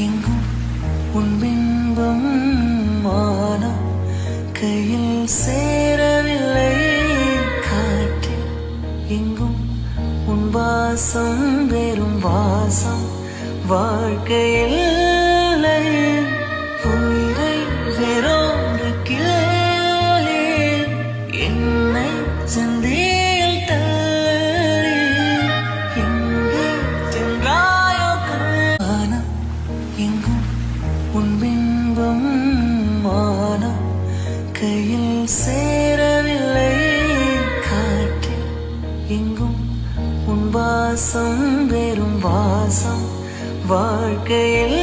எங்கும் உன் பிம்பம் மானம் கையில் சேரவில்லை. காற்றில் எங்கும் உன் வாசம் வெறும் வாசம் வாழ்க்கையில் உயிரை வேறொன்று கிளி என்னை சந்தியில் தள்ளி எங்கு சென்றாயோ காணம் எங்கும் உன் பிம்பம் மானம் கையில் சேரவில்லை. காற்றில் எங்கும் உன் வாசம் வெறும் வாசம் வாழ்க்கையில்